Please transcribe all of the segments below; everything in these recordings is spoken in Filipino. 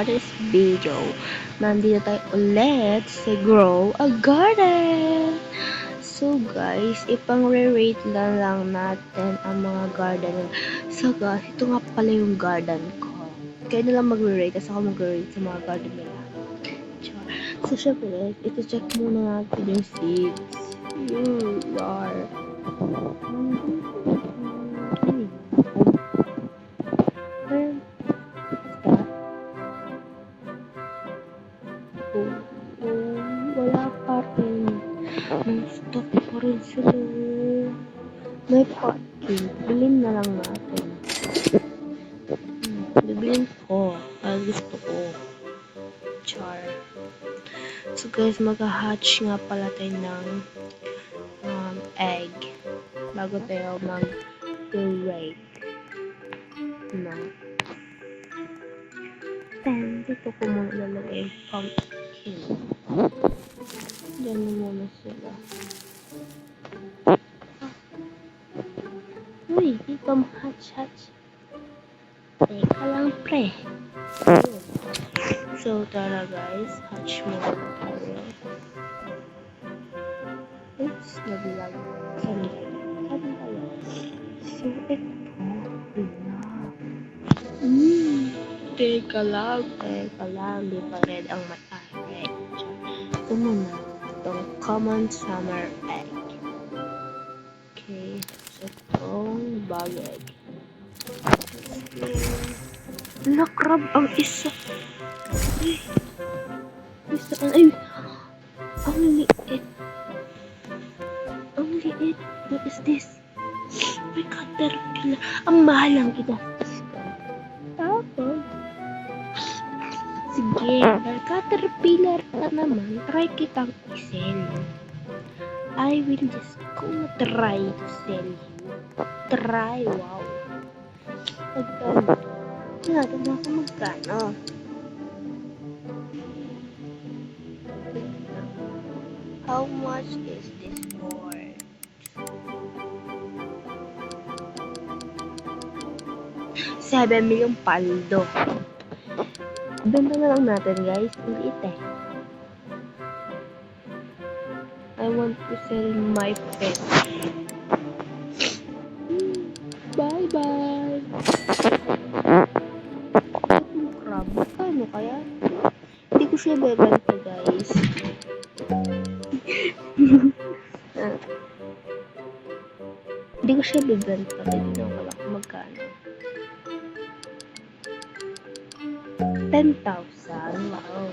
this video. Nandito tayo ulit sa Grow a Garden. So guys, ipang-rate lang natin ang mga garden. So guys, ito nga pala yung garden ko. Kaya na lang mag-rate, kasi ako mag-rate sa mga garden nila. So syempre, ito check muna natin yung seeds. You are. Wala pa rin. Non-stop pa rin sila. May parking. Bilhin na lang natin. Bibilin ko. Gusto ko. Char. So guys, mag-hatch nga pala tayo ng egg. Bago tayo mag-rake. No. Then, dito ko muna lalagay yung pumpkin. Diyan na muna sila. Uy, dito hatch. Teka lang, pre. So, tara guys. Hatch muna tayo. Oops, naglag. Saan tayo? So, ito. Teka lang. Di pa red ang mata. Red. Ito muna. Itong common summer egg. Okay. So, itong bag egg. Crab ang isa. Ay, ang liit. What is this? May caterpillar. Ang mahal ang ginastos ko. Tapos, sige, caterpillar ka naman, try kitang i-sell. I will just go try to sell you. Try, wow. Magkano? Natin ako magkano. How much is this for? $7 million paldo. Benta na lang natin guys. Liit eh. I want to sell my pet. Bye-bye. Yung crab. Paano kaya? Hindi ko siya bebenta guys. Hindi ko siya bebenta. Hindi na wala kung magkano. 10,000. Wow.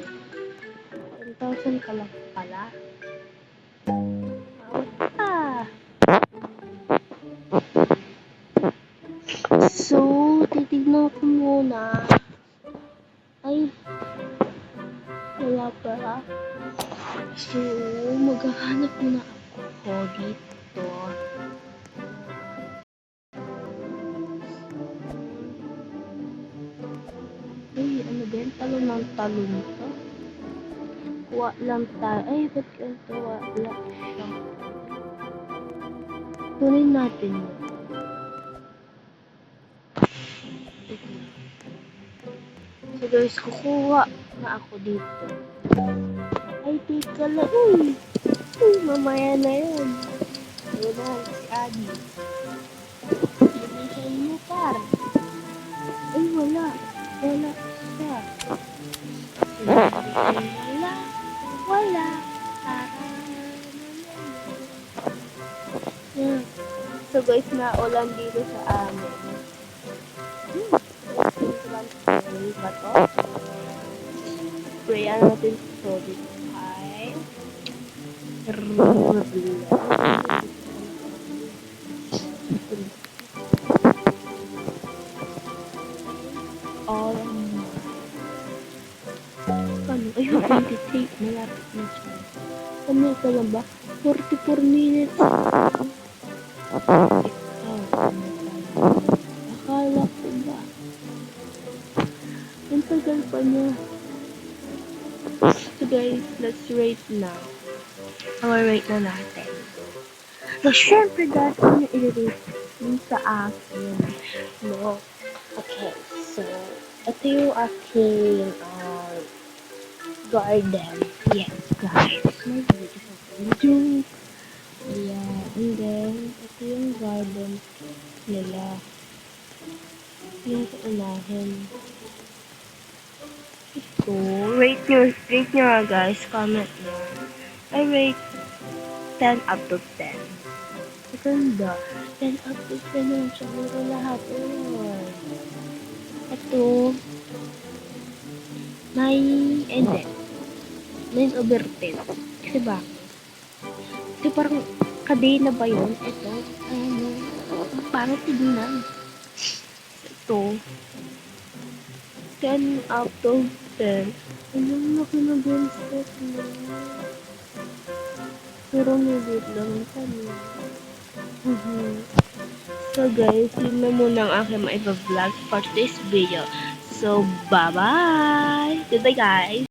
10,000 ka lang pala. So, titignan ko muna. Ay, wala pala. So, maghahanap muna ako dito. Ay, ano din? Talon ng talon to. Kuha lang tayo. Ay, ba't ganito? Wala siya. Tuloy natin yun. So guys, kukuha na ako dito. Ay, teka lang. Uy, mamaya na yun. Ayun na, si Adi. Bilisan mo, par. Ay, wala siya. Wala. So guys, naulan dito sa amin. Bato. Sprayan natin ito dito ay ayun, 23. Malapit na siya. Kami ka lang ba? 44 minutes. Akala ko ba? Ang tagal pa niya. So guys, let's rate now. Rate na natin. So, syempre guys, ano i-rate sa akin? No? Okay, so, ito yung aking garden. Yes, guys. My beautiful joke. Ayan. And then, ito yung garden nila. Yung sa unahin. Ito. Rate nyo nga guys. Comment nyo. I rate 10 out of 10. Maganda. 10 out of 10 yung siguro lahat. Oh. Ito. 9, hindi. 9 over 10. Kasi ba? Kasi parang kadena ba yun? Ito. Ano. Ang pangit tignan. Ito. 10 out of 10. Ayun, laki na benchset na. Pero maliit lang yung kanya. So guys, yun na muna ang aking maipa-vlog for this video. So, bye-bye! Goodbye guys!